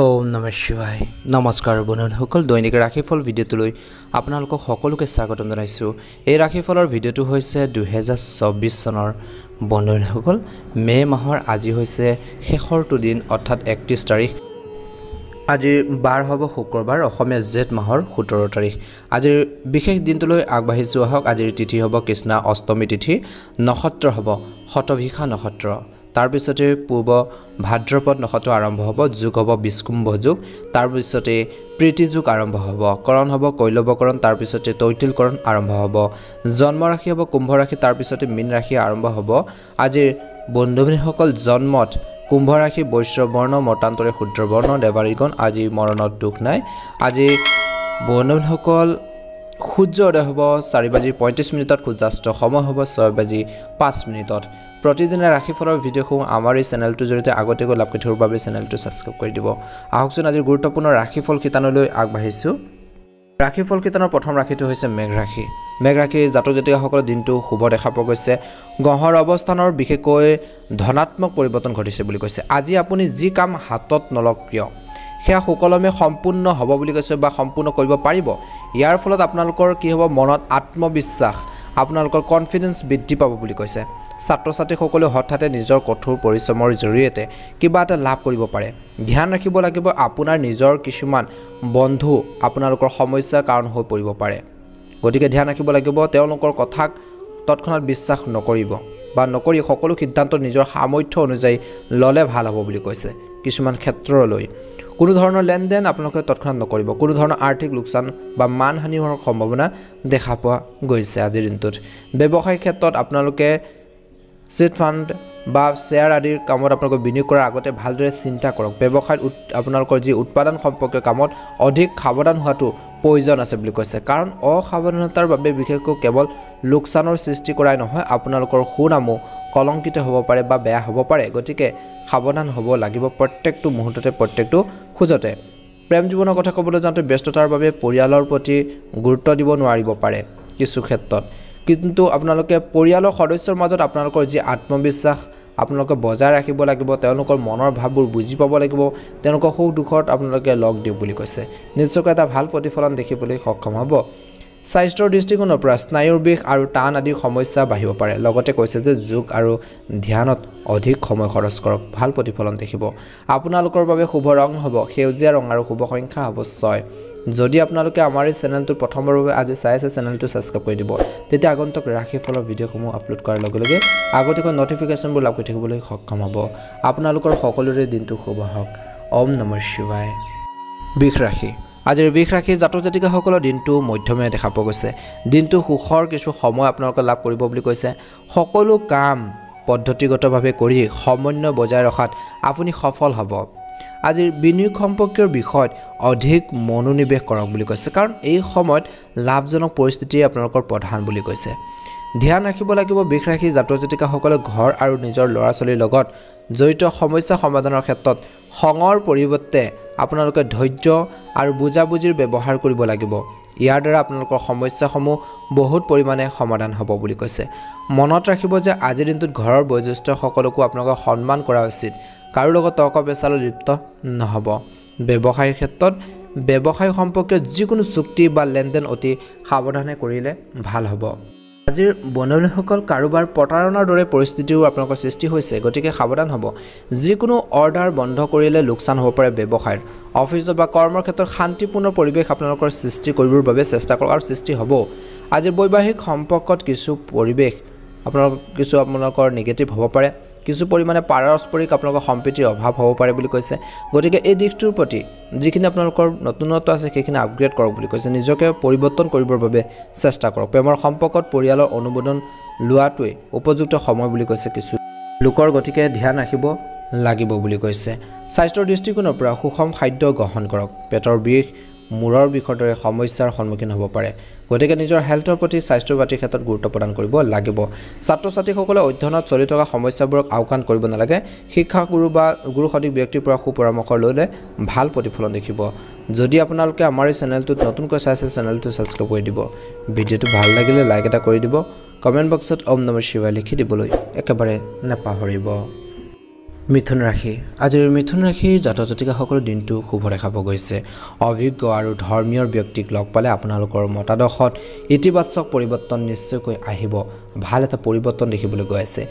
ওম নমঃ শিৱায় নমস্কাৰ বন্ধুসকল দৈনিক ৰাশিফল ভিডিঅ'টোলৈ আপোনালোকক সকলোকে স্বাগতম জনাইছোঁ। এই ৰাশিফলৰ ভিডিঅ'টো হৈছে 2024 চনৰ বন্ধুসকল মে মাহৰ আজি হৈছে শেষৰটো দিন অৰ্থাৎ 31 তাৰিখ। আজিৰ বাৰ হ'ব শুক্ৰবাৰ, অসমীয়া জেঠ মাহৰ 17 তাৰিখ। আজিৰ বিশেষ দিনটোলৈ আগবাঢ়িছোঁ আহক। আজিৰ তিথি হ'ব কৃষ্ণা অষ্টমী তিথি, নক্ষত্ৰ হ'ব শতভিষা নক্ষত্ৰ। তাৰপিছতে পূৰ্ব ভাদ্ৰপদ নক্ষত্ৰ আৰম্ভ হ'ব, যুগ হ'ব বিষ্কুম্ভ যুগ। তাৰপিছতে প্ৰীতি যুগ আৰম্ভ হ'ব, কৰণ হ'ব কৈলৱকৰণ। তাৰপিছতে তৈতিলকৰণ আৰম্ভ হ'ব, জন্ম ৰাশি হ'ব কুম্ভ ৰাশি। তাৰপিছতে মীন ৰাশি আৰম্ভ হ'ব। আজিৰ বন্ধুসকল জন্মত কুম্ভ ৰাশি, বৈশ্য বৰ্ণ, মতান্তৰে শূদ্ৰ বৰ্ণ, দেৱাৰীগণ। আজি মৰণত দুখ নাই। আজি বন্ধুসকল সূৰ্য উদয় হ'ব 4:35, সূৰ্যাস্ত সময় হ'ব 6:05। প্ৰতিদিনে ৰাশিফলৰ ভিডিঅ'সমূহ আমাৰ এই চেনেলটোৰ জৰিয়তে আগতীয়াকৈ লাভ কৰি থকাৰ বাবে চেনেলটো ছাবস্ক্ৰাইব কৰি দিব। আহকচোন আজিৰ গুৰুত্বপূৰ্ণ ৰাশিফল শিতানলৈ আগবাঢ়িছোঁ। ৰাশিফল শিতানৰ প্ৰথম ৰাশিটো হৈছে মেঘ ৰাশি। মেঘ ৰাশিৰ জাতক জাতিকাসকলৰ দিনটো শুভ দেখা পোৱা গৈছে। গ্ৰহৰ অৱস্থানৰ বিশেষকৈ ধনাত্মক পৰিৱৰ্তন ঘটিছে বুলি কৈছে। আজি আপুনি যি কাম হাতত নলওক কিয় সেয়া সুকলমে সম্পূৰ্ণ হ'ব বুলি কৈছে বা সম্পূৰ্ণ কৰিব পাৰিব। ইয়াৰ ফলত আপোনালোকৰ কি হ'ব, মনত আত্মবিশ্বাস, আপোনালোকৰ কনফিডেন্স বৃদ্ধি পাব বুলি কৈছে। ছাত্ৰ ছাত্ৰীসকলে হঠাতে নিজৰ কঠোৰ পৰিশ্ৰমৰ জৰিয়তে কিবা এটা লাভ কৰিব পাৰে। ধ্যান ৰাখিব লাগিব, আপোনাৰ নিজৰ কিছুমান বন্ধু আপোনালোকৰ সমস্যাৰ কাৰণ হৈ পৰিব পাৰে। গতিকে ধ্যান ৰাখিব লাগিব, তেওঁলোকৰ কথাক তৎক্ষণাত বিশ্বাস নকৰিব বা নকৰি সকলো সিদ্ধান্ত নিজৰ সামৰ্থ্য অনুযায়ী ল'লে ভাল হ'ব বুলি কৈছে। কিছুমান ক্ষেত্ৰলৈ কোনো ধৰণৰ লেনদেন আপোনালোকে তৎক্ষণাত নকৰিব। কোনো ধৰণৰ আৰ্থিক লোকচান বা মানহানি হোৱাৰ সম্ভাৱনা দেখা পোৱা গৈছে আজিৰ দিনটোত। ব্যৱসায়িক ক্ষেত্ৰত আপোনালোকে চিট ফাণ্ড বা শ্বেয়াৰ আদিৰ কামত আপোনালোকে বিনিয়োগ কৰাৰ আগতে ভালদৰে চিন্তা কৰক। ব্যৱসায়ত আপোনালোকৰ যি উৎপাদন সম্পৰ্কীয় কামত অধিক সাৱধান হোৱাটো প্ৰয়োজন আছে বুলি কৈছে। কাৰণ অসাৱধানতাৰ বাবে বিশেষকৈ কেৱল লোকচানৰ সৃষ্টি কৰাই নহয়, আপোনালোকৰ সুনামো কলংকিত হ'ব পাৰে বা বেয়া হ'ব পাৰে। গতিকে সাৱধান হ'ব লাগিব প্ৰত্যেকটো মুহূৰ্ততে, প্ৰত্যেকটো খোজতে। প্ৰেম জীৱনৰ কথা ক'বলৈ যাওঁতে ব্যস্ততাৰ বাবে পৰিয়ালৰ প্ৰতি গুৰুত্ব দিব নোৱাৰিব পাৰে কিছু ক্ষেত্ৰত, কিন্তু আপোনালোকে পৰিয়ালৰ সদস্যৰ মাজত আপোনালোকৰ যি আত্মবিশ্বাস আপোনালোকে বজাই ৰাখিব লাগিব। তেওঁলোকৰ মনৰ ভাৱবোৰ বুজি পাব লাগিব। তেওঁলোকৰ সুখ দুখত আপোনালোকে লগ দিওঁ বুলি কৈছে। নিশ্চয়কৈ এটা ভাল প্ৰতিফলন দেখিবলৈ সক্ষম হ'ব। স্বাস্থ্যৰ দৃষ্টিকোণৰ পৰা স্নায়ুৰ বিষ আৰু টান আদিৰ সমস্যা বাঢ়িব পাৰে। লগতে কৈছে যে যোগ আৰু ধ্যানত অধিক সময় খৰচ কৰক, ভাল প্ৰতিফলন দেখিব। আপোনালোকৰ বাবে শুভ ৰং হ'ব সেউজীয়া ৰং আৰু শুভ সংখ্যা হ'ব 6। যদি আপোনালোকে আমাৰ এই চেনেলটো প্ৰথমবাৰৰ বাবে আজি চাই আছে, চেনেলটো ছাবস্ক্ৰাইব কৰি দিব। তেতিয়া আগন্তুক ৰাশিফলৰ ভিডিঅ'সমূহ আপলোড কৰাৰ লগে লগে আগতীয়াকৈ নটিফিকেশ্যনবোৰ লাভ কৰি থাকিবলৈ সক্ষম হ'ব। আপোনালোকৰ সকলোৰে দিনটো শুভ হওক। ওম নমঃ শিৱায়। বৃষ ৰাশি। আজিৰ বৃষ ৰাশিৰ জাতক জাতিকাসকলৰ দিনটো মধ্যমীয়া দেখা পোৱা গৈছে। দিনটো সুখৰ কিছু সময় আপোনালোকে লাভ কৰিব বুলি কৈছে। সকলো কাম পদ্ধতিগতভাৱে কৰি সমন্বয় বজাই ৰখাত আপুনি সফল হ'ব। আজিৰ বিনিয়োগ সম্পৰ্কীয় বিষয়ত অধিক মনোনিৱেশ কৰক বুলি কৈছে, কাৰণ এই সময়ত লাভজনক পৰিস্থিতিয়ে আপোনালোকৰ প্ৰধান বুলি কৈছে। ধ্যান ৰাখিব লাগিব বৃষ ৰাশিৰ জাতক জাতিকাসকলে ঘৰ আৰু নিজৰ ল'ৰা ছোৱালীৰ লগত জড়িত সমস্যা সমাধানৰ ক্ষেত্ৰত খঙৰ পৰিৱৰ্তে আপোনালোকে ধৈৰ্য আৰু বুজাবুজিৰ ব্যৱহাৰ কৰিব লাগিব। ইয়াৰ দ্বাৰা আপোনালোকৰ সমস্যাসমূহ বহুত পৰিমাণে সমাধান হ'ব বুলি কৈছে। মনত ৰাখিব যে আজিৰ দিনটোত ঘৰৰ বয়োজ্যেষ্ঠসকলকো আপোনালোকে সন্মান কৰা উচিত। কাৰো লগত তৰ্ক পেচালত লিপ্ত নহ'ব। ব্যৱসায়ৰ ক্ষেত্ৰত ব্যৱসায় সম্পৰ্কীয় যিকোনো চুক্তি বা লেনদেন অতি সাৱধানে কৰিলে ভাল হ'ব। আজিৰ বন্ধুসকল কাৰোবাৰ প্ৰতাৰণাৰ দৰে পৰিস্থিতিও আপোনালোকৰ সৃষ্টি হৈছে, গতিকে সাৱধান হ'ব। যিকোনো অৰ্ডাৰ বন্ধ কৰিলে লোকচান হ'ব পাৰে ব্যৱসায়ত। অফিচত বা কৰ্মৰ ক্ষেত্ৰত শান্তিপূৰ্ণ পৰিৱেশ আপোনালোকৰ সৃষ্টি কৰিবৰ বাবে চেষ্টা কৰক আৰু সৃষ্টি হ'ব। আজি বৈবাহিক সম্পৰ্কত কিছু পৰিৱেশ আপোনালোকৰ নিগেটিভ হ'ব পাৰে। কিছু পৰিমাণে পাৰস্পৰিক আপোনালোকৰ সম্প্ৰীতিৰ অভাৱ হ'ব পাৰে বুলি কৈছে। গতিকে এই দিশটোৰ প্ৰতি যিখিনি আপোনালোকৰ নতুনত্ব আছে সেইখিনি আপগ্ৰেড কৰক বুলি কৈছে। নিজকে পৰিৱৰ্তন কৰিবৰ বাবে চেষ্টা কৰক। প্ৰেমৰ সম্পৰ্কত পৰিয়ালৰ অনুমোদন লোৱাটোৱে উপযুক্ত সময় বুলি কৈছে কিছু লোকৰ, গতিকে ধ্যান ৰাখিব লাগিব বুলি কৈছে। স্বাস্থ্যৰ দৃষ্টিকোণৰ পৰা সুষম খাদ্য গ্ৰহণ কৰক। পেটৰ বিষ, মূৰৰ বিষৰ দৰে সমস্যাৰ সন্মুখীন হ'ব পাৰে। গতিকে নিজৰ হেল্থৰ প্ৰতি স্বাস্থ্য পাতিৰ ক্ষেত্ৰত গুৰুত্ব প্ৰদান কৰিব লাগিব। ছাত্ৰ ছাত্ৰীসকলে অধ্যয়নত চলি থকা সমস্যাবোৰক আওকাণ কৰিব নালাগে। শিক্ষাগুৰু বা গুৰু সদৃশ ব্যক্তিৰ পৰা সুপৰামৰ্শ ল'লে ভাল প্ৰতিফলন দেখিব। যদি আপোনালোকে আমাৰ এই চেনেলটোত নতুনকৈ চাইছে, চেনেলটো ছাবস্ক্ৰাইব কৰি দিব। ভিডিঅ'টো ভাল লাগিলে লাইক এটা কৰি দিব। কমেণ্ট বক্সত ওম নমঃ শিৱায় লিখি দিবলৈ একেবাৰে নাপাহৰিব। মিথুন ৰাশি আজিৰ মিথুন ৰাশিৰ জাতক জাতিকাসকলৰ দিনটো শুভ দেখা পোৱা গৈছে অভিজ্ঞ আৰু ধৰ্মীয় ব্যক্তিক লগ পালে আপোনালোকৰ মতাদৰ্শত ইতিবাচক পৰিৱৰ্তন নিশ্চয়কৈ আহিব ভাল এটা পৰিৱৰ্তন দেখিবলৈ গৈ আছে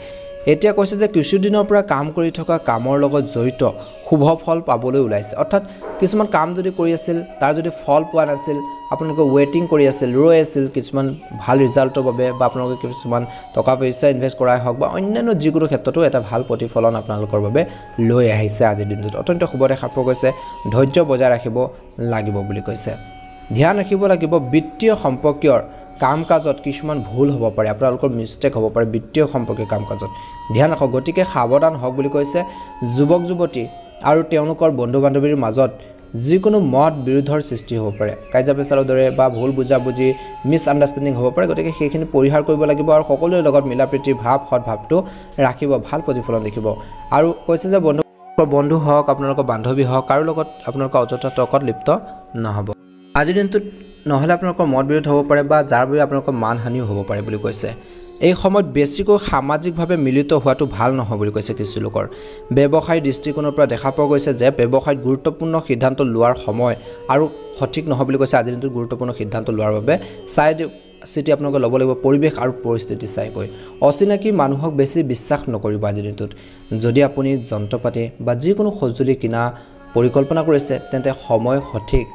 এতিয়া কৈছে যে কিছুদিনৰ পৰা কাম কৰি থকা কামৰ লগত জড়িত শুভ ফল পাবলৈ ওলাইছে অৰ্থাৎ কিছুমান কাম যদি কৰি আছিল তাৰ যদি ফল পোৱা নাছিল আপোনালোকে ৱেটিং কৰি আছিল ৰৈ আছিল কিছুমান ভাল ৰিজাল্টৰ বাবে বা আপোনালোকে কিছুমান টকা পইচা ইনভেষ্ট কৰাই হওক বা অন্যান্য যিকোনো ক্ষেত্ৰতো এটা ভাল প্ৰতিফলন আপোনালোকৰ বাবে লৈ আহিছে আজিৰ দিনটোত অত্যন্ত শুভ দেখা পোৱা গৈছে ধৈৰ্য বজাই ৰাখিব লাগিব বুলি কৈছে ধ্যান ৰাখিব লাগিব বিত্তীয় সম্পৰ্কীয় কাম কাজত কিছুমান ভুল হ'ব পাৰে আপোনালোকৰ মিষ্টেক হ'ব পাৰে বিত্তীয় সম্পৰ্কীয় কাম কাজত ধ্যান ৰাখক গতিকে সাৱধান হওক বুলি কৈছে যুৱক যুৱতী আৰু তেওঁলোকৰ বন্ধু বান্ধৱীৰ মাজত যিকোনো মত বিৰোধৰ সৃষ্টি হ'ব পাৰে কাইজা পেচাৰৰ দৰে বা ভুল বুজাবুজি মিছ আণ্ডাৰষ্টেণ্ডিং হ'ব পাৰে গতিকে সেইখিনি পৰিহাৰ কৰিব লাগিব আৰু সকলোৰে লগত মিলাপ্ৰীতিৰ ভাৱ সৎভাৱটো ৰাখিব ভাল প্ৰতিফলন দেখিব আৰু কৈছে যে বন্ধু হওক আপোনালোকৰ বান্ধৱী হওক কাৰো লগত আপোনালোকৰ অযথা তৰ্কত লিপ্ত নহ'ব আজিৰ দিনটোত নহ'লে আপোনালোকৰ মত বিৰোধ হ'ব পাৰে বা যাৰ বাবে আপোনালোকৰ মানহানিও হ'ব পাৰে বুলি কৈছে এই সময়ত বেছিকৈ সামাজিকভাৱে মিলিত হোৱাটো ভাল নহয় বুলি কৈছে কিছু লোকৰ ব্যৱসায়ৰ দৃষ্টিকোণৰ পৰা দেখা পোৱা গৈছে যে ব্যৱসায়ত গুৰুত্বপূৰ্ণ সিদ্ধান্ত লোৱাৰ সময় আৰু সঠিক নহয় বুলি কৈছে আজিৰ দিনটোত গুৰুত্বপূৰ্ণ সিদ্ধান্ত লোৱাৰ বাবে চিটি আপোনালোকে ল'ব লাগিব পৰিৱেশ আৰু পৰিস্থিতি চাইকৈ অচিনাকি মানুহক বেছি বিশ্বাস নকৰিব আজিৰ দিনটোত যদি আপুনি যন্ত্ৰপাতি বা যিকোনো সঁজুলি কিনা পৰিকল্পনা কৰিছে তেন্তে সময় সঠিক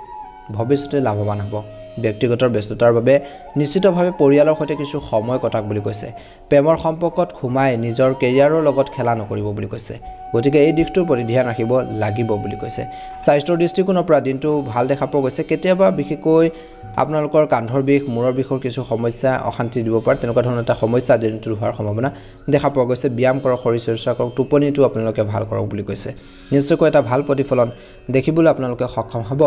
ভৱিষ্যতে লাভৱান হ'ব ব্যক্তিগত ব্যস্ততাৰ বাবে নিশ্চিতভাৱে পৰিয়ালৰ সৈতে কিছু সময় কটাক বুলি কৈছে প্ৰেমৰ সম্পৰ্কত সোমাই নিজৰ কেৰিয়াৰৰ লগত খেলা নকৰিব বুলি কৈছে গতিকে এই দিশটোৰ প্ৰতি ধ্যান ৰাখিব লাগিব বুলি কৈছে স্বাস্থ্যৰ দৃষ্টিকোণৰ পৰা দিনটো ভাল দেখা পোৱা গৈছে কেতিয়াবা বিশেষকৈ আপোনালোকৰ কান্ধৰ বিষ মূৰৰ বিষৰ কিছু সমস্যা অশান্তি দিব পাৰে তেনেকুৱা ধৰণৰ এটা সমস্যা আজিৰ দিনটোত হোৱাৰ সম্ভাৱনা দেখা পোৱা গৈছে ব্যায়াম কৰক শৰীৰ চৰ্চা কৰক টোপনিটো আপোনালোকে ভাল কৰক বুলি কৈছে নিশ্চয়কৈ এটা ভাল প্ৰতিফলন দেখিবলৈ আপোনালোকে সক্ষম হ'ব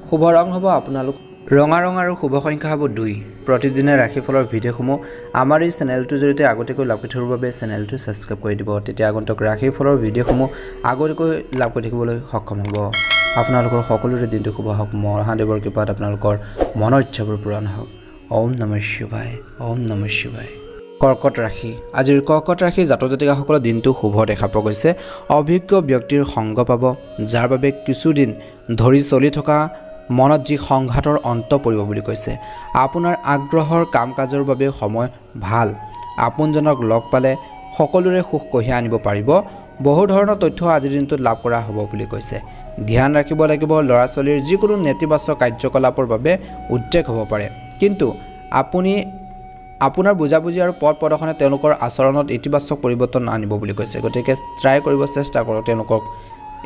শুভ ৰং হ'ব আপোনালোক ৰঙা ৰং আৰু শুভ সংখ্যা হ'ব 2 প্ৰতিদিনে ৰাশিফলৰ ভিডিঅ'সমূহ আমাৰ এই চেনেলটোৰ জৰিয়তে আগতীয়াকৈ লাভ কৰি থকাৰ বাবে চেনেলটো ছাবস্ক্ৰাইব কৰি দিব তেতিয়া আগন্তুক ৰাশিফলৰ ভিডিঅ'সমূহ আগতীয়াকৈ লাভ কৰি থাকিবলৈ সক্ষম হ'ব আপোনালোকৰ সকলোৰে দিনটো শুভ হওক মহাদেৱৰ কৃপাত আপোনালোকৰ মনৰ ইচ্ছাবোৰ পূৰণ হওক ওম নমঃ শিৱায় ওম নমঃ শিৱায় কৰ্কট ৰাশি আজিৰ কৰ্কট ৰাশি জাতক জাতিকাসকলৰ দিনটো শুভ দেখা পোৱা গৈছে অভিজ্ঞ ব্যক্তিৰ সংগ পাব যাৰ বাবে কিছুদিন ধৰি চলি থকা মনত যি সংঘাতৰ অন্ত পৰিব বুলি কৈছে আপোনাৰ আগ্ৰহৰ কাম কাজৰ বাবে সময় ভাল আপোনজনক লগ পালে সকলোৰে সুখ কঢ়িয়াই আনিব পাৰিব বহু ধৰণৰ তথ্য আজিৰ দিনটোত লাভ কৰা হ'ব বুলি কৈছে ধ্যান ৰাখিব লাগিব ল'ৰা ছোৱালীৰ যিকোনো নেতিবাচক কাৰ্যকলাপৰ বাবে উদ্বেগ হ'ব পাৰে কিন্তু আপুনি আপোনাৰ বুজাবুজি আৰু পথ প্ৰদৰ্শনে তেওঁলোকৰ আচৰণত ইতিবাচক পৰিৱৰ্তন আনিব বুলি কৈছে গতিকে ট্ৰাই কৰিব চেষ্টা কৰক তেওঁলোকক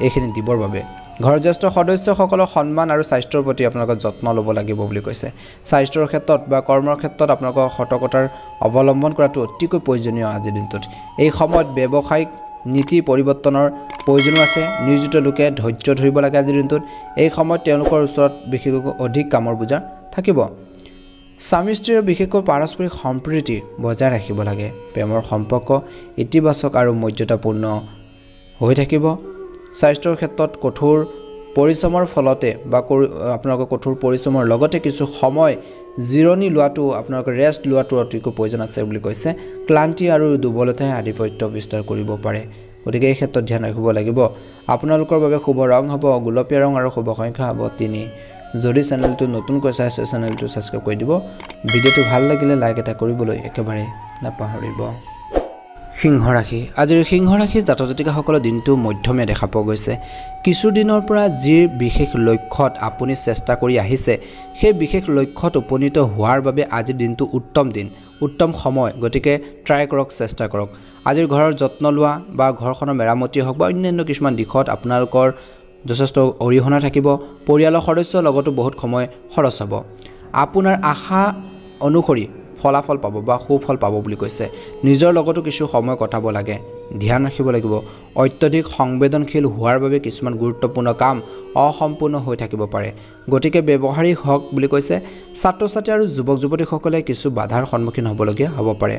এইখিনি দিবৰ বাবে ঘৰৰ জ্যেষ্ঠ সদস্যসকলৰ সন্মান আৰু স্বাস্থ্যৰ প্ৰতি আপোনালোকে যত্ন ল'ব লাগিব বুলি কৈছে স্বাস্থ্যৰ ক্ষেত্ৰত বা কৰ্মৰ ক্ষেত্ৰত আপোনালোকৰ সতৰ্কতাৰ অৱলম্বন কৰাটো অতিকৈ প্ৰয়োজনীয় আজিৰ দিনটোত এই সময়ত ব্যৱসায়িক নীতি পৰিৱৰ্তনৰ প্ৰয়োজন আছে নিয়োজিত লোকে ধৈৰ্য ধৰিব লাগে আজিৰ দিনটোত এই সময়ত তেওঁলোকৰ ওচৰত বিশেষকৈ অধিক কামৰ বোজা থাকিব স্বামী স্ত্ৰীৰ বিশেষকৈ পাৰস্পৰিক সম্প্ৰীতি বজাই ৰাখিব লাগে প্ৰেমৰ সম্পৰ্ক ইতিবাচক আৰু মৰ্যাদাপূৰ্ণ হৈ থাকিব স্বাস্থ্যৰ ক্ষেত্ৰত কঠোৰ পৰিশ্ৰমৰ ফলতে বা আপোনালোকৰ কঠোৰ পৰিশ্ৰমৰ লগতে কিছু সময় জিৰণি লোৱাটো আপোনালোকৰ ৰেষ্ট লোৱাটো অতিকৈ প্ৰয়োজন আছে বুলি কৈছে ক্লান্তি আৰু দুৰ্বলতাই আধিপত্য বিস্তাৰ কৰিব পাৰে গতিকে এই ক্ষেত্ৰত ধ্যান ৰাখিব লাগিব আপোনালোকৰ বাবে শুভ ৰং হ'ব গোলপীয়া ৰং আৰু শুভ সংখ্যা হ'ব 3 যদি চেনেলটো নতুনকৈ চাইছে চেনেলটো ছাবস্ক্ৰাইব কৰি দিব ভিডিঅ'টো ভাল লাগিলে লাইক এটা কৰিবলৈ একেবাৰে নাপাহৰিব সিংহ ৰাশি আজিৰ সিংহ ৰাশি জাতক জাতিকাসকলৰ দিনটো মধ্যমীয়া দেখা পোৱা গৈছে কিছুদিনৰ পৰা যি বিশেষ লক্ষ্যত আপুনি চেষ্টা কৰি আহিছে সেই বিশেষ লক্ষ্যত উপনীত হোৱাৰ বাবে আজিৰ দিনটো উত্তম সময় গতিকে ট্ৰাই কৰক চেষ্টা কৰক আজিৰ ঘৰৰ যত্ন লোৱা বা ঘৰখনৰ মেৰামতি হওক বা অন্যান্য কিছুমান দিশত আপোনালোকৰ যথেষ্ট অৰিহণা থাকিব পৰিয়ালৰ সদস্যৰ লগতো বহুত সময় খৰচ হ'ব আপোনাৰ আশা অনুসৰি ফলাফল পাব বা সুফল পাব বুলি কৈছে নিজৰ লগতো কিছু সময় কটাব লাগে ধ্যান ৰাখিব লাগিব অত্যধিক সংবেদনশীল হোৱাৰ বাবে কিছুমান গুৰুত্বপূৰ্ণ কাম অসম্পূৰ্ণ হৈ থাকিব পাৰে গতিকে ব্যৱহাৰিক হওক বুলি কৈছে ছাত্ৰ ছাত্ৰী আৰু যুৱক যুৱতীসকলে কিছু বাধাৰ সন্মুখীন হ'বলগীয়া হ'ব পাৰে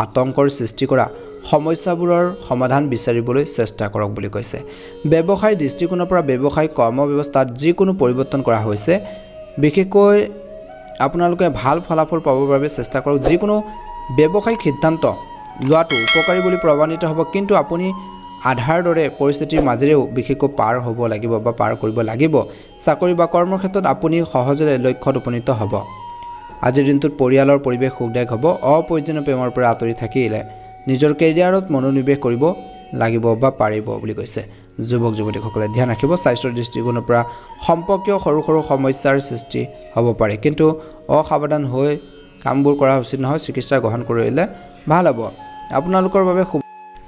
আতংকৰ সৃষ্টি কৰা সমস্যাবোৰৰ সমাধান বিচাৰিবলৈ চেষ্টা কৰক বুলি কৈছে ব্যৱসায়িক দৃষ্টিকোণৰ পৰা ব্যৱসায়িক কৰ্ম ব্যৱস্থাত যিকোনো পৰিৱৰ্তন কৰা হৈছে বিশেষকৈ আপোনালোকে ভাল ফলাফল পাবৰ বাবে চেষ্টা কৰক যিকোনো ব্যৱসায়িক সিদ্ধান্ত লোৱাটো উপকাৰী বুলি প্ৰমাণিত হ'ব কিন্তু আপুনি আধাৰ দৰে পৰিস্থিতিৰ মাজেৰেও বিশেষকৈ পাৰ হ'ব লাগিব বা পাৰ কৰিব লাগিব চাকৰি বা কৰ্মৰ ক্ষেত্ৰত আপুনি সহজে লক্ষ্যত উপনীত হ'ব আজিৰ দিনটোত পৰিয়ালৰ পৰিৱেশ সুখদায়ক হ'ব অপ্ৰয়োজনীয় প্ৰেমৰ পৰা আঁতৰি থাকিলে নিজৰ কেৰিয়াৰত মনোনিৱেশ কৰিব লাগিব বা পাৰিব বুলি কৈছে যুৱক যুৱতীসকলে ধ্যান ৰাখিব স্বাস্থ্যৰ দৃষ্টিকোণৰ পৰা সম্পৰ্কীয় সৰু সৰু সমস্যাৰ সৃষ্টি হ'ব পাৰে কিন্তু অসাৱধান হৈ কামবোৰ কৰা উচিত নহয় চিকিৎসা গ্ৰহণ কৰিলে ভাল হ'ব আপোনালোকৰ বাবে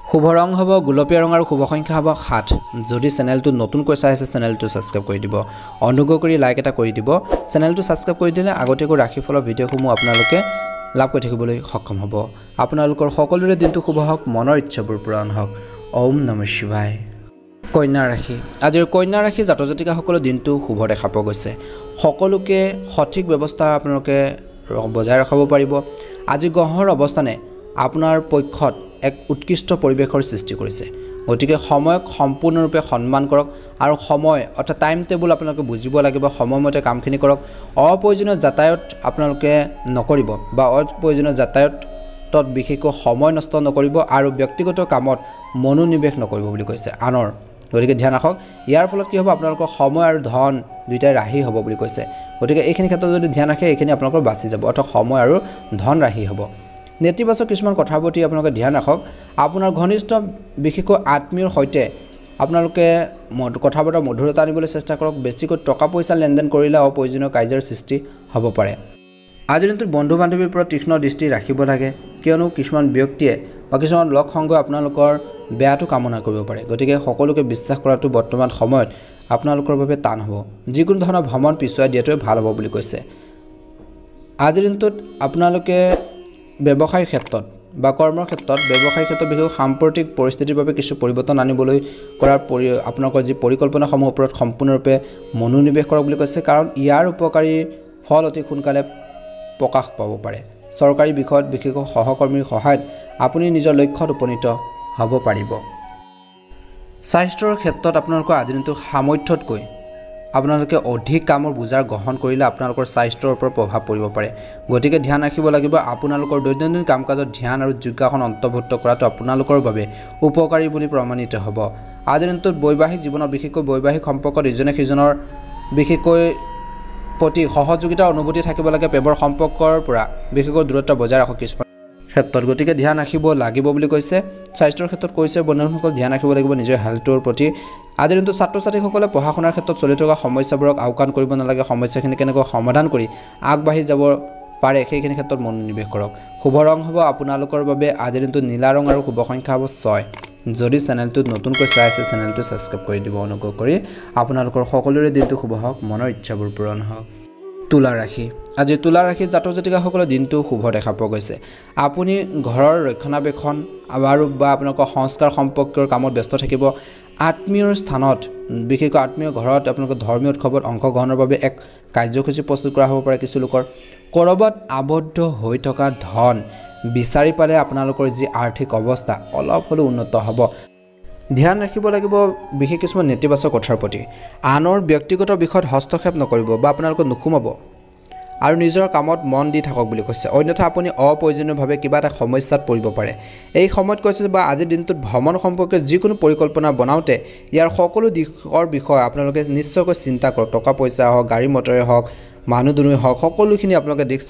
শুভ ৰং হ'ব গুলপীয়া ৰং আৰু শুভ সংখ্যা হ'ব 7 যদি চেনেলটো নতুনকৈ চাই আছে চেনেলটো ছাবস্ক্ৰাইব কৰি দিব অনুগ্ৰহ কৰি লাইক এটা কৰি দিব চেনেলটো ছাবস্ক্ৰাইব কৰি দিলে আগতীয়াকৈ ৰাশিফলৰ ভিডিঅ'সমূহ আপোনালোকে লাভ কৰি থাকিবলৈ সক্ষম হ'ব আপোনালোকৰ সকলোৰে দিনটো শুভ হওক মনৰ ইচ্ছাবোৰ পূৰণ হওক ওম নমঃ শিৱায় কন্যা ৰাশি আজিৰ কন্যা ৰাশি জাতক জাতিকাসকলৰ দিনটো শুভ দেখা পোৱা গৈছে সকলোকে সঠিক ব্যৱস্থা আপোনালোকে বজাই ৰাখিব পাৰিব আজি গ্ৰহৰ অৱস্থানে আপোনাৰ পক্ষত এক উৎকৃষ্ট পৰিৱেশৰ সৃষ্টি কৰিছে গতিকে সময়ক সম্পূৰ্ণৰূপে সন্মান কৰক আৰু সময় অৰ্থাৎ টাইম টেবুল আপোনালোকে বুজিব লাগিব সময়মতে কামখিনি কৰক অপ্ৰয়োজনীয় যাতায়াত আপোনালোকে নকৰিব বা অপ্ৰয়োজনীয় যাতায়াতত বিশেষকৈ সময় নষ্ট নকৰিব আৰু ব্যক্তিগত কামত মনোনিৱেশ নকৰিব বুলি কৈছে আনৰ গতিকে ধ্যান ৰাখক ইয়াৰ ফলত কি হ'ব আপোনালোকৰ সময় আৰু ধন দুইটাই ৰাহি হ'ব বুলি কৈছে গতিকে এইখিনি ক্ষেত্ৰত যদি ধ্যান ৰাখে এইখিনি আপোনালোকৰ বাচি যাব অৰ্থাৎ সময় আৰু ধন ৰাহি হ'ব নেতিবাচক কিছুমান কথাৰ প্ৰতি আপোনালোকে ধ্যান ৰাখক আপোনাৰ ঘনিষ্ঠ বিশেষকৈ আত্মীয়ৰ সৈতে আপোনালোকে কথা বতৰা মধুৰতা আনিবলৈ চেষ্টা কৰক বেছিকৈ টকা পইচা লেনদেন কৰিলে অপ্ৰয়োজনীয় কাৰ্যৰ সৃষ্টি হ'ব পাৰে আজিৰ দিনটোত বন্ধু বান্ধৱীৰ পৰা তীক্ষ্ণ দৃষ্টি ৰাখিব লাগে কিয়নো কিছুমান ব্যক্তিয়ে বা কিছুমান লগ সংগই আপোনালোকৰ বেয়াটো কামনা কৰিব পাৰে গতিকে সকলোকে বিশ্বাস কৰাটো বৰ্তমান সময়ত আপোনালোকৰ বাবে টান হ'ব যিকোনো ধৰণৰ ভ্ৰমণ পিছুৱাই দিয়াটোৱে ভাল হ'ব বুলি কৈছে আজিৰ দিনটোত আপোনালোকে ব্যৱসায়ৰ ক্ষেত্ৰত বা কৰ্মৰ ক্ষেত্ৰত ব্যৱসায়ৰ ক্ষেত্ৰত বিশেষ সাম্প্ৰতিক পৰিস্থিতিৰ বাবে কিছু পৰিৱৰ্তন আনিবলৈ কৰাৰ আপোনালোকৰ যি পৰিকল্পনাসমূহৰ ওপৰত সম্পূৰ্ণৰূপে মনোনিৱেশ কৰক বুলি কৈছে কাৰণ ইয়াৰ উপকাৰী ফল অতি সোনকালে প্ৰকাশ পাব পাৰে চৰকাৰী বিষয়ত বিশেষকৈ সহকৰ্মীৰ সহায়ত আপুনি নিজৰ লক্ষ্যত উপনীত হ'ব পাৰিব স্বাস্থ্যৰ ক্ষেত্ৰত আপোনালোকৰ আজিৰ দিনটো সামৰ্থ্যতকৈ আপোনালোকে অধিক কামৰ বুজাৰ গ্ৰহণ কৰিলে আপোনালোকৰ স্বাস্থ্যৰ ওপৰত প্ৰভাৱ পৰিব পাৰে গতিকে ধ্যান ৰাখিব লাগিব আপোনালোকৰ দৈনন্দিন কাম কাজত ধ্যান আৰু যোগাসন অন্তৰ্ভুক্ত কৰাটো আপোনালোকৰ বাবে উপকাৰী বুলি প্ৰমাণিত হ'ব আজিৰ দিনটোত বৈবাহিক জীৱনত বিশেষকৈ বৈবাহিক সম্পৰ্কত ইজনে সিজনৰ বিশেষকৈ প্ৰতি সহযোগিতাৰ অনুভূতি থাকিব লাগে প্ৰেমৰ সম্পৰ্কৰ পৰা বিশেষকৈ দূৰত্ব বজাই ৰাখক কিছুমান ক্ষেত্ৰত গতিকে ধ্যান ৰাখিব লাগিব বুলি কৈছে স্বাস্থ্যৰ ক্ষেত্ৰত কৈছে বন্ধুসকল ধ্যান ৰাখিব লাগিব নিজৰ হেল্থৰ প্ৰতি আজিৰ দিনটোত ছাত্ৰ ছাত্ৰীসকলে পঢ়া শুনাৰ ক্ষেত্ৰত চলি থকা সমস্যাবোৰক আওকাণ কৰিব নালাগে সমস্যাখিনি কেনেকৈ সমাধান কৰি আগবাঢ়ি যাব পাৰে সেইখিনি ক্ষেত্ৰত মনোনিৱেশ কৰক শুভ ৰং হ'ব আপোনালোকৰ বাবে আজিৰ দিনটোত নীলা ৰং আৰু শুভ সংখ্যা হ'ব 6 যদি চেনেলটোত নতুনকৈ চাই আছে চেনেলটো ছাবস্ক্ৰাইব কৰি দিব অনুগ্ৰহ কৰি আপোনালোকৰ সকলোৰে দিনটো শুভ হওক মনৰ ইচ্ছাবোৰ পূৰণ হওক তুলা ৰাশি আজি তুলা ৰাশি জাতক জাতিকাসকলৰ দিনটো শুভ দেখা পোৱা গৈছে আপুনি ঘৰৰ ৰক্ষণাবেক্ষণ আৰু বা আপোনালোকৰ সংস্কাৰ সম্পৰ্কীয় কামত ব্যস্ত থাকিব আত্মীয়ৰ স্থানত বিশেষকৈ আত্মীয় ঘৰত আপোনালোকৰ ধৰ্মীয় উৎসৱত অংশগ্ৰহণৰ বাবে এক কাৰ্যসূচী প্ৰস্তুত কৰা হ'ব পাৰে কিছু লোকৰ ক'ৰবাত আবদ্ধ হৈ থকা ধন বিচাৰি পালে আপোনালোকৰ যি আৰ্থিক অৱস্থা অলপ হ'লেও উন্নত হ'ব ধ্যান ৰাখিব লাগিব বিশেষ কিছুমান নেতিবাচক কথাৰ প্ৰতি আনৰ ব্যক্তিগত বিষয়ত হস্তক্ষেপ নকৰিব বা আপোনালোকক নুসুমাব আৰু নিজৰ কামত মন দি থাকক বুলি কৈছে অন্যথা আপুনি অপ্ৰয়োজনীয়ভাৱে কিবা এটা সমস্যাত পৰিব পাৰে এই সময়ত কৈছে বা আজিৰ দিনটোত ভ্ৰমণ সম্পৰ্কে যিকোনো পৰিকল্পনা বনাওঁতে ইয়াৰ সকলো দিশৰ বিষয়ে আপোনালোকে নিশ্চয়কৈ চিন্তা কৰক টকা পইচা হওক গাড়ী মটৰে হওক মানুহ দুনুহ হওক সকলোখিনি আপোনালোকে দিশ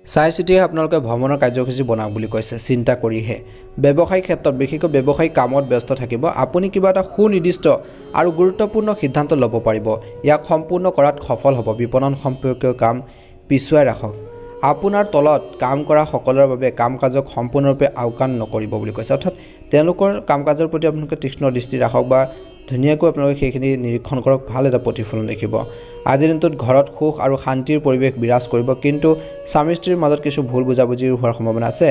চাই চিতিয়ে আপোনালোকে ভ্ৰমণৰ কাৰ্যসূচী বনাওক বুলি কৈছে চিন্তা কৰিহে ব্যৱসায়িক ক্ষেত্ৰত বিশেষকৈ ব্যৱসায়িক কামত ব্যস্ত থাকিব আপুনি কিবা এটা সুনিৰ্দিষ্ট আৰু গুৰুত্বপূৰ্ণ সিদ্ধান্ত ল'ব পাৰিব ইয়াক সম্পূৰ্ণ কৰাত সফল হ'ব বিপণন সম্পৰ্কীয় কাম পিছুৱাই ৰাখক আপোনাৰ তলত কাম কৰা সকলৰ বাবে কাম কাজক সম্পূৰ্ণৰূপে আওকাণ নকৰিব বুলি কৈছে অৰ্থাৎ তেওঁলোকৰ কাম কাজৰ প্ৰতি আপোনালোকে তীক্ষ্ণ দৃষ্টি ৰাখক বা ধুনীয়াকৈ আপোনালোকে সেইখিনি নিৰীক্ষণ কৰক ভাল এটা প্ৰতিফলন দেখিব আজিৰ দিনটোত ঘৰত সুখ আৰু শান্তিৰ পৰিৱেশ বিৰাজ কৰিব কিন্তু স্বামী স্ত্ৰীৰ মাজত কিছু ভুল বুজাবুজি হোৱাৰ সম্ভাৱনা আছে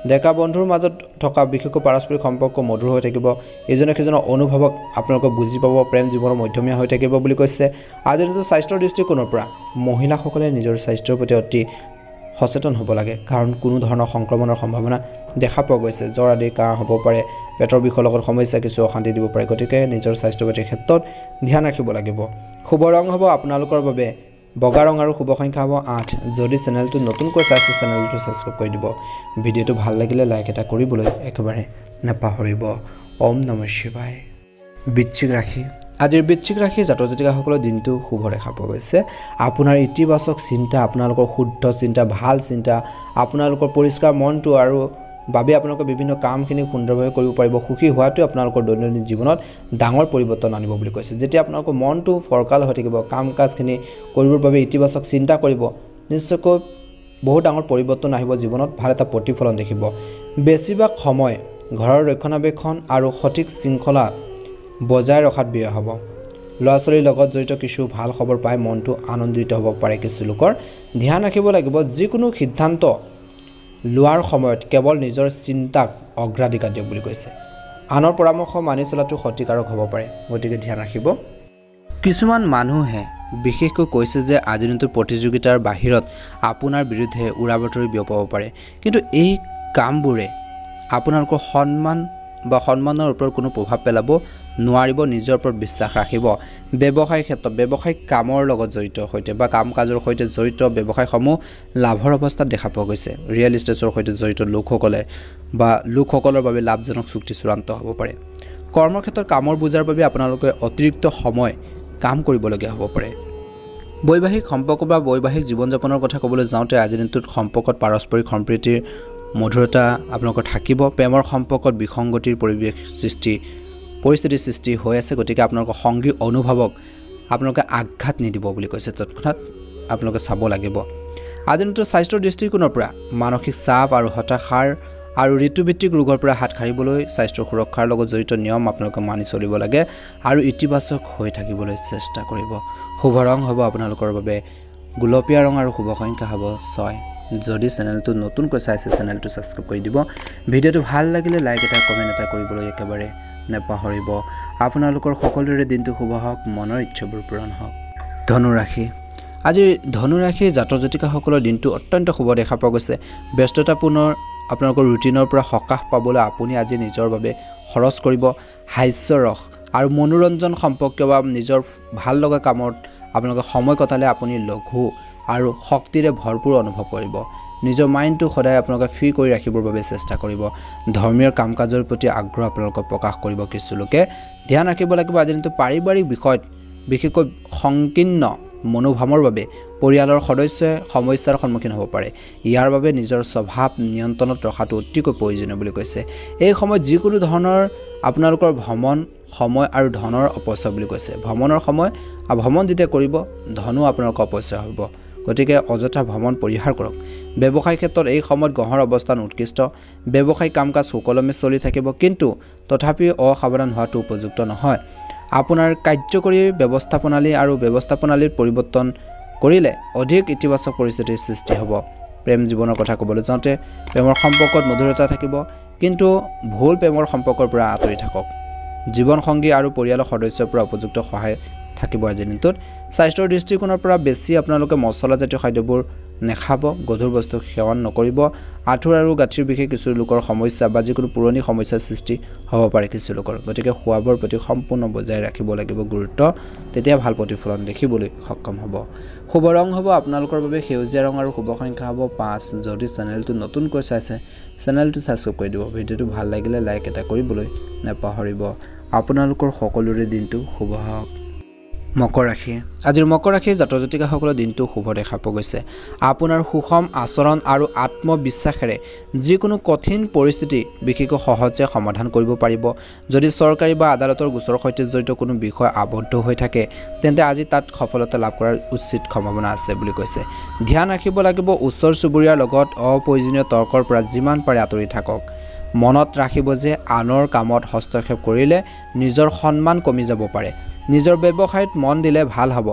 ডেকা বন্ধুৰ মাজত থকা বিশেষকৈ পাৰস্পৰিক সম্পৰ্ক মধুৰ হৈ থাকিব ইজনে সিজনৰ অনুভৱক আপোনালোকে বুজি পাব প্ৰেম জীৱনৰ মধ্যমীয়া হৈ থাকিব বুলি কৈছে আজিৰ দিনটোত স্বাস্থ্যৰ দৃষ্টিকোণৰ পৰা মহিলাসকলে নিজৰ স্বাস্থ্যৰ প্ৰতি অতি সচেতন হ'ব লাগে কাৰণ কোনো ধৰণৰ সংক্ৰমণৰ সম্ভাৱনা দেখা পোৱা গৈছে জ্বৰ আদি কাহ হ'ব পাৰে পেটৰ বিষৰ লগত সমস্যা কিছু অশান্তি দিব পাৰে গতিকে নিজৰ স্বাস্থ্য প্ৰতিৰ ক্ষেত্ৰত ধ্যান ৰাখিব লাগিব শুভ ৰং হ'ব আপোনালোকৰ বাবে বগা ৰং আৰু শুভ সংখ্যা হ'ব 8 যদি চেনেলটো নতুনকৈ চাইছে চেনেলটো ছাবস্ক্ৰাইব কৰি দিব ভিডিঅ'টো ভাল লাগিলে লাইক এটা কৰিবলৈ একেবাৰে নাপাহৰিব ওম নমঃ শিৱায়। বৃশ্চিক ৰাশি, আজিৰ বৃশ্চিক ৰাশি জাতক জাতিকাসকলৰ দিনটো শুভ দেখা পোৱা গৈছে। আপোনাৰ ইতিবাচক চিন্তা, আপোনালোকৰ শুদ্ধ চিন্তা, ভাল চিন্তা, আপোনালোকৰ পৰিষ্কাৰ মনটো আৰু বাবে আপোনালোকে বিভিন্ন কামখিনি সুন্দৰভাৱে কৰিব পাৰিব। সুখী হোৱাটোৱে আপোনালোকৰ দৈনন্দিন জীৱনত ডাঙৰ পৰিৱৰ্তন আনিব বুলি কৈছে। যেতিয়া আপোনালোকৰ মনটো ফৰকাল হৈ থাকিব, কাম কাজখিনি কৰিবৰ বাবে ইতিবাচক চিন্তা কৰিব, নিশ্চয়কৈ বহুত ডাঙৰ পৰিৱৰ্তন আহিব জীৱনত, ভাল এটা প্ৰতিফলন দেখিব। বেছিভাগ সময় ঘৰৰ ৰক্ষণাবেক্ষণ আৰু সঠিক শৃংখলা বজাই ৰখাত ব্যয় হ'ব। ল'ৰা ছোৱালীৰ লগত জড়িত কিছু ভাল খবৰ পাই মনটো আনন্দিত হ'ব পাৰে কিছু লোকৰ। ধ্যান ৰাখিব লাগিব, যিকোনো সিদ্ধান্ত লোৱাৰ সময়ত কেৱল নিজৰ চিন্তাক অগ্ৰাধিকাৰ দিয়ক বুলি কৈছে। আনৰ পৰামৰ্শ মানি চলাটো ক্ষতিকাৰক হ'ব পাৰে, গতিকে ধ্যান ৰাখিব। কিছুমান মানুহে বিশেষকৈ কৈছে যে আজিৰ দিনটোৰ প্ৰতিযোগিতাৰ বাহিৰত আপোনাৰ বিৰুদ্ধে উৰা বাতৰি বিয়পাব পাৰে, কিন্তু এই কামবোৰে আপোনালোকৰ সন্মানৰ ওপৰত কোনো প্ৰভাৱ পেলাব নোৱাৰিব। নিজৰ ওপৰত বিশ্বাস ৰাখিব। ব্যৱসায়িক ক্ষেত্ৰত ব্যৱসায়িক কামৰ লগত জড়িত সৈতে বা কাম কাজৰ সৈতে জড়িত ব্যৱসায়সমূহ লাভৰ অৱস্থাত দেখা পোৱা গৈছে। ৰিয়েল ইষ্টেটৰ সৈতে জড়িত লোকসকলৰ বাবে লাভজনক চুক্তি চূড়ান্ত হ'ব পাৰে। কৰ্মক্ষেত্ৰত কামৰ বোজাৰ বাবে আপোনালোকে অতিৰিক্ত সময় কাম কৰিবলগীয়া হ'ব পাৰে। বৈবাহিক সম্পৰ্ক বা বৈবাহিক জীৱন যাপনৰ কথা ক'বলৈ যাওঁতে আজিৰ দিনটোত সম্পৰ্কত পাৰস্পৰিক সম্প্ৰীতিৰ মধুৰতা আপোনালোকৰ থাকিব। প্ৰেমৰ সম্পৰ্কত বিসংগতিৰ পৰিস্থিতিৰ সৃষ্টি হৈ আছে, গতিকে আপোনালোকৰ সংগী অনুভৱক আপোনালোকে আঘাত নিদিব বুলি কৈছে। তৎক্ষণাত আপোনালোকে চাব লাগিব। আজিৰ দিনটোত স্বাস্থ্যৰ দৃষ্টিকোণৰ পৰা মানসিক চাপ আৰু হতাশাৰ আৰু ঋতুভিত্তিক ৰোগৰ পৰা হাত সাৰিবলৈ স্বাস্থ্যৰ সুৰক্ষাৰ লগত জড়িত নিয়ম আপোনালোকে মানি চলিব লাগে আৰু ইতিবাচক হৈ থাকিবলৈ চেষ্টা কৰিব। শুভ ৰং হ'ব আপোনালোকৰ বাবে গুলপীয়া ৰং আৰু শুভ সংখ্যা হ'ব 6। যদি চেনেলটো নতুনকৈ চাইছে চেনেলটো ছাবস্ক্ৰাইব কৰি দিব। ভিডিঅ'টো ভাল লাগিলে লাইক এটা কমেণ্ট এটা কৰিবলৈ একেবাৰে নেপাহৰিব। আপোনালোকৰ সকলোৰে দিনটো শুভ হওক, মনৰ ইচ্ছাবোৰ পূৰণ হওক। ধনুৰাশি, আজি ধনুৰাশিৰ জাতক জাতিকাসকলৰ দিনটো অত্যন্ত শুভ দেখা পোৱা গৈছে। ব্যস্ততাপূৰ্ণ আপোনালোকৰ ৰুটিনৰ পৰা সকাহ পাবলৈ আপুনি আজি নিজৰ বাবে খৰচ কৰিব। হাস্যৰস আৰু মনোৰঞ্জন সম্পৰ্কীয় বা নিজৰ ভাল লগা কামত আপোনালোকে সময় কটালে আপুনি লঘু আৰু শক্তিৰে ভৰপূৰ অনুভৱ কৰিব। নিজৰ মাইণ্ডটো সদায় আপোনালোকে ফ্ৰী কৰি ৰাখিবৰ বাবে চেষ্টা কৰিব। ধৰ্মীয় কাম কাজৰ প্ৰতি আগ্ৰহ আপোনালোকে প্ৰকাশ কৰিব কিছু লোকে। ধ্যান ৰাখিব লাগিব আজিৰ দিনটো পাৰিবাৰিক বিষয়ত বিশেষকৈ সংকীৰ্ণ মনোভাৱৰ বাবে পৰিয়ালৰ সদস্যই সমস্যাৰ সন্মুখীন হ'ব পাৰে। ইয়াৰ বাবে নিজৰ স্বভাৱ নিয়ন্ত্ৰণত ৰখাটো অতিকৈ প্ৰয়োজনীয় বুলি কৈছে। এই সময়ত যিকোনো ধৰণৰ আপোনালোকৰ ভ্ৰমণ সময় আৰু ধনৰ অপচয় বুলি কৈছে। ভ্ৰমণৰ সময় আৰু ভ্ৰমণ যেতিয়া কৰিব ধনো আপোনালোকৰ অপচয় হ'ব, গতিকে অযথা ভ্ৰমণ পৰিহাৰ কৰক। ব্যৱসায়িক ক্ষেত্ৰত এই সময়ত গ্ৰহৰ অৱস্থান উৎকৃষ্ট। ব্যৱসায়িক কাম কাজ সুকলমে চলি থাকিব, কিন্তু তথাপিও অসাৱধান হোৱাটো উপযুক্ত নহয়। আপোনাৰ কাৰ্যকৰী ব্যৱস্থাপনালীৰ পৰিৱৰ্তন কৰিলে অধিক ইতিবাচক পৰিস্থিতিৰ সৃষ্টি হ'ব। প্ৰেম জীৱনৰ কথা ক'বলৈ যাওঁতে প্ৰেমৰ সম্পৰ্কত মধুৰতা থাকিব, কিন্তু ভুল প্ৰেমৰ সম্পৰ্কৰ পৰা আঁতৰি থাকক। জীৱনসংগী আৰু পৰিয়ালৰ সদস্যৰ পৰা উপযুক্ত সহায় থাকিব আজিৰ দিনটোত। স্বাস্থ্যৰ দৃষ্টিকোণৰ পৰা বেছি আপোনালোকে মছলাজাতীয় খাদ্যবোৰ নাখাব, গধুৰ বস্তু সেৱন নকৰিব। আঁঠুৰ আৰু গাঁঠিৰ বিশেষ কিছু লোকৰ সমস্যা বা যিকোনো পুৰণি সমস্যাৰ সৃষ্টি হ'ব পাৰে কিছু লোকৰ, গতিকে খোৱা-বোৱাৰ প্ৰতি সম্পূৰ্ণ বজাই ৰাখিব লাগিব গুৰুত্ব, তেতিয়া ভাল প্ৰতিফলন দেখিবলৈ সক্ষম হ'ব। শুভ ৰং হ'ব আপোনালোকৰ বাবে সেউজীয়া ৰং আৰু শুভ সংখ্যা হ'ব 5। যদি চেনেলটো নতুনকৈ চাইছে চেনেলটো ছাবস্ক্ৰাইব কৰি দিব। ভিডিঅ'টো ভাল লাগিলে লাইক এটা কৰিবলৈ নেপাহৰিব। আপোনালোকৰ সকলোৰে দিনটো শুভ হওক। মকৰ ৰাশি, আজিৰ মকৰ ৰাশিৰ জাতক জাতিকাসকলৰ দিনটো শুভ দেখা পোৱা গৈছে। আপোনাৰ সুষম আচৰণ আৰু আত্মবিশ্বাসেৰে যিকোনো কঠিন পৰিস্থিতি বিশেষকৈ সহজে সমাধান কৰিব পাৰিব। যদি চৰকাৰী বা আদালতৰ গোচৰৰ সৈতে জড়িত কোনো বিষয় আবদ্ধ হৈ থাকে তেন্তে আজি তাত সফলতা লাভ কৰাৰ উচিত সম্ভাৱনা আছে বুলি কৈছে। ধ্যান ৰাখিব লাগিব, ওচৰ চুবুৰীয়াৰ লগত অপ্ৰয়োজনীয় তৰ্কৰ পৰা যিমান পাৰে আঁতৰি থাকক। মনত ৰাখিব যে আনৰ কামত হস্তক্ষেপ কৰিলে নিজৰ সন্মান কমি যাব পাৰে। নিজৰ ব্যৱসায়ত মন দিলে ভাল হ'ব।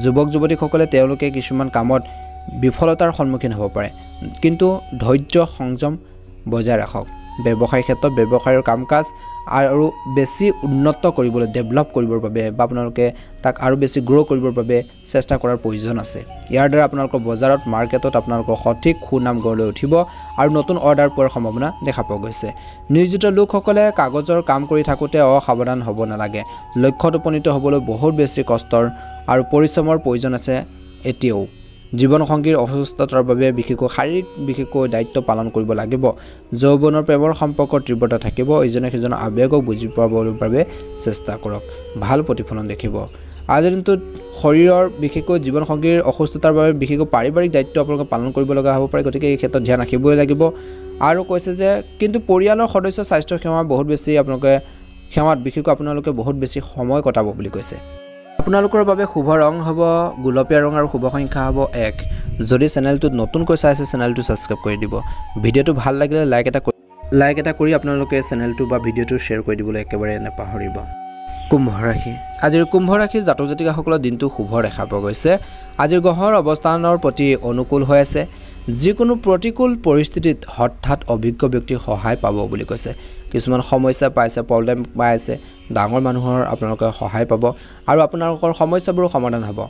যুৱক যুৱতীসকলে তেওঁলোকে কিছুমান কামত বিফলতাৰ সন্মুখীন হ'ব পাৰে, কিন্তু ধৈৰ্য সংযম বজাই ৰাখক। ব্যৱসায়িক ক্ষেত্ৰত ব্যৱসায়ৰ কাম কাজ আৰু বেছি উন্নত কৰিবলৈ ডেভেলপ কৰিবৰ বাবে বা আপোনালোকে তাক আৰু বেছি গ্ৰ' কৰিবৰ বাবে চেষ্টা কৰাৰ প্ৰয়োজন আছে। ইয়াৰ দ্বাৰা আপোনালোকৰ বজাৰত মাৰ্কেটত আপোনালোকৰ সঠিক সুনাম গঢ় লৈ উঠিব আৰু নতুন অৰ্ডাৰ পোৱাৰ সম্ভাৱনা দেখা পোৱা গৈছে। নিয়োজিত লোকসকলে কাগজৰ কাম কৰি থাকোঁতে অসাৱধান হ'ব নালাগে। লক্ষ্যত উপনীত হ'বলৈ বহুত বেছি কষ্টৰ আৰু পৰিশ্ৰমৰ প্ৰয়োজন আছে এতিয়াও। জীৱনসংগীৰ অসুস্থতাৰ বাবে বিশেষকৈ শাৰীৰিক বিশেষকৈ দায়িত্ব পালন কৰিব লাগিব যৌৱনৰ প্ৰেমৰ সম্পৰ্কৰ তীব্ৰতা থাকিব ইজনে সিজনৰ আবেগক বুজি পাবৰ বাবে চেষ্টা কৰক ভাল প্ৰতিফলন দেখিব আজিৰ দিনটোত শৰীৰৰ বিশেষকৈ জীৱনসংগীৰ অসুস্থতাৰ বাবে বিশেষকৈ পাৰিবাৰিক দায়িত্ব আপোনালোকে পালন কৰিব লগা হ'ব পাৰে গতিকে এই ক্ষেত্ৰত ধ্যান ৰাখিবই লাগিব আৰু কৈছে যে কিন্তু পৰিয়ালৰ সদস্য স্বাস্থ্য সেৱা বহুত বেছি আপোনালোকে সেৱাত বিশেষকৈ আপোনালোকে বহুত বেছি সময় কটাব বুলি কৈছে আপোনালোকৰ বাবে শুভ ৰং হ'ব গুলপীয়া ৰং আৰু শুভ সংখ্যা হ'ব 1 যদি চেনেলটোত নতুনকৈ চাইছে চেনেলটো সাবস্ক্ৰাইব কৰি দিব ভিডিঅ'টো ভাল লাগিলে লাইক এটা কৰি আপোনালোকে চেনেলটো বা ভিডিঅ'টো শ্বেয়াৰ কৰি দিবলৈ একেবাৰে নাপাহৰিব কুম্ভ ৰাশি আজিৰ কুম্ভ ৰাশিৰ জাতক জাতিকাসকলৰ দিনটো শুভ দেখা পোৱা গৈছে আজিৰ গ্ৰহৰ অৱস্থানৰ প্ৰতি অনুকূল হৈ আছে যিকোনো প্ৰতিকূল পৰিস্থিতিত হঠাৎ অভিজ্ঞ ব্যক্তিৰ সহায় পাব বুলি কৈছে কিছুমান সমস্যা পাইছে প্ৰব্লেম পাইছে ডাঙৰ মানুহৰ আপোনালোকে সহায় পাব আৰু আপোনালোকৰ সমস্যাবোৰ সমাধান হ'ব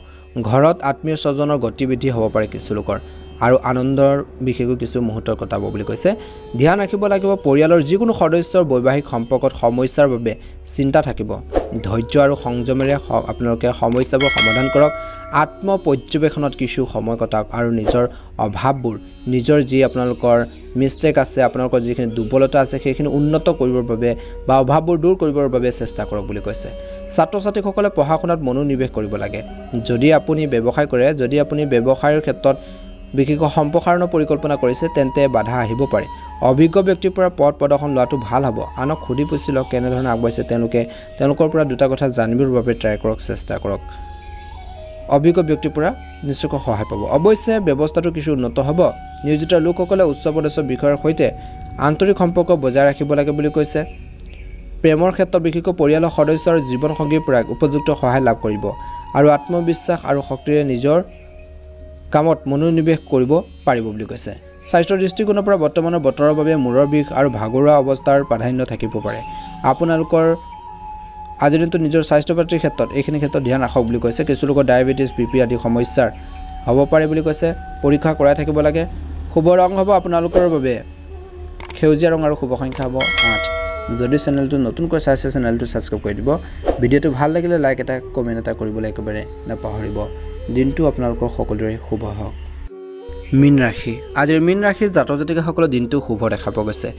ঘৰত আত্মীয় স্বজনৰ গতিবিধি হ'ব পাৰে কিছু লোকৰ আৰু আনন্দৰ বিশেষকৈ কিছু মুহূৰ্ত কটাব বুলি কৈছে ধ্যান ৰাখিব লাগিব পৰিয়ালৰ যিকোনো সদস্যৰ বৈবাহিক সম্পৰ্কত সমস্যাৰ বাবে চিন্তা থাকিব ধৈৰ্য আৰু সংযমেৰে আপোনালোকে সমস্যাবোৰ সমাধান কৰক আত্ম পৰ্যবেক্ষণত কিছু সময় কটাওক আৰু নিজৰ অভাৱবোৰ নিজৰ যি আপোনালোকৰ মিষ্টেক আছে আপোনালোকৰ যিখিনি দুৰ্বলতা আছে সেইখিনি উন্নত কৰিবৰ বাবে বা অভাৱবোৰ দূৰ কৰিবৰ বাবে চেষ্টা কৰক বুলি কৈছে ছাত্ৰ ছাত্ৰীসকলে পঢ়া শুনাত মনোনিৱেশ কৰিব লাগে যদি আপুনি ব্যৱসায় কৰে যদি আপুনি ব্যৱসায়ৰ ক্ষেত্ৰত বিশেষকৈ সম্প্ৰসাৰণৰ পৰিকল্পনা কৰিছে তেন্তে বাধা আহিব পাৰে অভিজ্ঞ ব্যক্তিৰ পৰা পথ প্ৰদৰ্শন লোৱাটো ভাল হ'ব আনক খুদি পুছি লওক কেনেধৰণে আগবাঢ়িছে তেওঁলোকৰ পৰা দুটা কথা জানিবৰ বাবে ট্ৰাই কৰক চেষ্টা কৰক অভিজ্ঞ ব্যক্তিৰ পৰা নিশ্চয়কৈ সহায় পাব অৱশ্যে ব্যৱস্থাটো কিছু উন্নত হ'ব নিয়োজিত লোকসকলে উচ্চ পদস্থ বিষয়ৰ সৈতে আন্তৰিক সম্পৰ্ক বজাই ৰাখিব লাগে বুলি কৈছে প্ৰেমৰ ক্ষেত্ৰত বিশেষকৈ পৰিয়ালৰ সদস্য আৰু জীৱনসংগীৰ পৰা উপযুক্ত সহায় লাভ কৰিব আৰু আত্মবিশ্বাস আৰু শক্তিৰে নিজৰ কামত মনোনিৱেশ কৰিব পাৰিব বুলি কৈছে স্বাস্থ্যৰ দৃষ্টিকোণৰ পৰা বৰ্তমানৰ বতৰৰ বাবে মূৰৰ বিষ আৰু ভাগৰুৱা অৱস্থাৰ প্ৰাধান্য থাকিব পাৰে আপোনালোকৰ আজিৰ দিনটো নিজৰ স্বাস্থ্য পাতিৰ ক্ষেত্ৰত এইখিনি ক্ষেত্ৰত ধ্যান ৰাখক বুলি কৈছে কিছু লোকৰ ডায়েবেটিছ বিপি আদি সমস্যাৰ হ'ব পাৰে বুলি কৈছে পৰীক্ষা কৰাই থাকিব লাগে শুভ ৰং হ'ব আপোনালোকৰ বাবে সেউজীয়া ৰং আৰু শুভ সংখ্যা হ'ব 8 যদি চেনেলটো নতুনকৈ চাইছে চেনেলটো সাবস্ক্ৰাইব কৰি দিব ভিডিঅ'টো ভাল লাগিলে লাইক এটা কমেন্ট এটা কৰিবলৈ একেবাৰে নাপাহৰিব দিনটো আপোনালোকৰ সকলোৰে শুভ হওক মীন ৰাশি আজিৰ মীন ৰাশিৰ জাতক জাতিকাসকলৰ দিনটো শুভ দেখা পোৱা গৈছে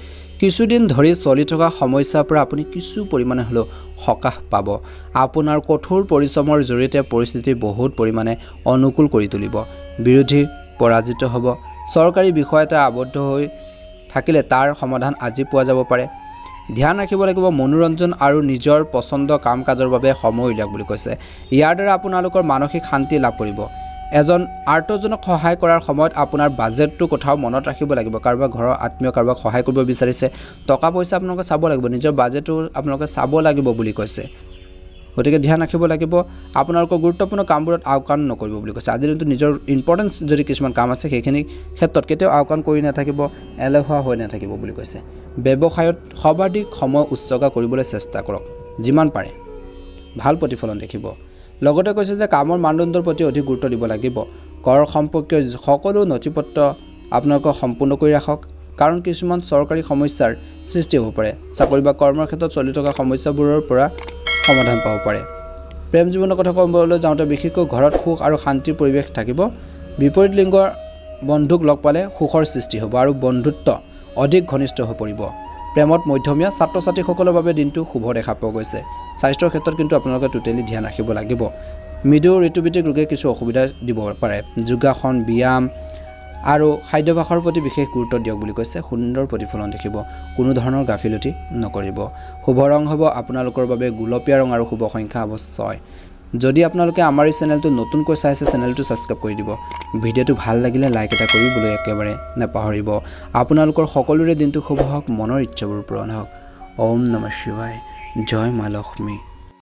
কিছুদিন ধৰি চলি থকা সমস্যাৰ পৰা আপুনি কিছু পৰিমাণে হলেও সকাহ পাব আপোনাৰ কঠোৰ পৰিশ্ৰমৰ জৰিয়তে পৰিস্থিতি বহুত পৰিমাণে অনুকূল কৰি তুলিব বিৰোধী পৰাজিত হ'ব চৰকাৰী বিষয় এটা আবদ্ধ হৈ থাকিলে তাৰ সমাধান আজি পোৱা যাব পাৰে ধ্যান ৰাখিব লাগিব মনোৰঞ্জন আৰু নিজৰ পছন্দ কাম কাজৰ বাবে সময় উলিয়াওক বুলি কৈছে ইয়াৰ দ্বাৰা আপোনালোকৰ মানসিক শান্তি লাভ কৰিব এজন আৰ্তজনক সহায় কৰাৰ সময়ত আপোনাৰ বাজেটটো কথাও মনত ৰাখিব লাগিব কাৰোবাৰ ঘৰৰ আত্মীয় কাৰোবাক সহায় কৰিব বিচাৰিছে টকা পইচা আপোনালোকে চাব লাগিব নিজৰ বাজেটটো আপোনালোকে চাব লাগিব বুলি কৈছে গতিকে ধ্যান ৰাখিব লাগিব আপোনালোকৰ গুৰুত্বপূৰ্ণ কামবোৰত আওকাণ নকৰিব বুলি কৈছে আজিৰ দিনটো নিজৰ ইম্পৰ্টেন্স যদি কিছুমান কাম আছে সেইখিনি ক্ষেত্ৰত কেতিয়াও আওকাণ কৰি নাথাকিব এলেহুৱা হৈ নাথাকিব বুলি কৈছে ব্যৱসায়ত সৰ্বাধিক সময় উৎসৰ্গা কৰিবলৈ চেষ্টা কৰক যিমান পাৰে ভাল প্ৰতিফলন দেখিব লগতে কৈছে যে কামৰ মানদণ্ডৰ প্ৰতি অধিক গুৰুত্ব দিব লাগিব কৰ সম্পৰ্কীয় সকলো নথিপত্ৰ আপোনালোকক সম্পূৰ্ণ কৰি ৰাখক কাৰণ কিছুমান চৰকাৰী সমস্যাৰ সৃষ্টি হ'ব পাৰে চাকৰি বা কৰ্মৰ ক্ষেত্ৰত চলি থকা সমস্যাবোৰৰ পৰা সমাধান পাব পাৰে প্ৰেম জীৱনৰ কথা ক'বলৈ যাওঁতে বিশেষকৈ ঘৰত সুখ আৰু শান্তিৰ পৰিৱেশ থাকিব বিপৰীত লিংগৰ বন্ধুক লগ পালে সুখৰ সৃষ্টি হ'ব আৰু বন্ধুত্ব অধিক ঘনিষ্ঠ হৈ পৰিব প্ৰেমত মধ্যমীয়া ছাত্ৰ ছাত্ৰীসকলৰ বাবে দিনটো শুভ দেখা পোৱা গৈছে স্বাস্থ্যৰ ক্ষেত্ৰত কিন্তু আপোনালোকে টোটেলি ধ্যান ৰাখিব লাগিব মৃদু ঋতুভিত্তিক ৰোগে কিছু অসুবিধা দিব পাৰে যোগাসন ব্যায়াম আৰু খাদ্যাভ্যাসৰ প্ৰতি বিশেষ গুৰুত্ব দিয়ক বুলি কৈছে সুন্দৰ প্ৰতিফলন দেখিব কোনো ধৰণৰ গাফিলতি নকৰিব শুভ ৰং হ'ব আপোনালোকৰ বাবে গুলপীয়া ৰং আৰু শুভ সংখ্যা হ'ব 6 যদি আপোনালোকে আমাৰ এই চেনেলটো নতুনকৈ চাইছে চেনেলটো সাবস্ক্ৰাইব কৰি দিব ভিডিঅ'টো ভাল লাগিলে লাইক এটা কৰিবলৈ একেবাৰে নাপাহৰিব আপোনালোকৰ সকলোৰে দিনটো শুভ হওক মনৰ ইচ্ছাবোৰ পূৰণ হওক ওম নমঃ শিৱায় জয় মা লক্ষ্মী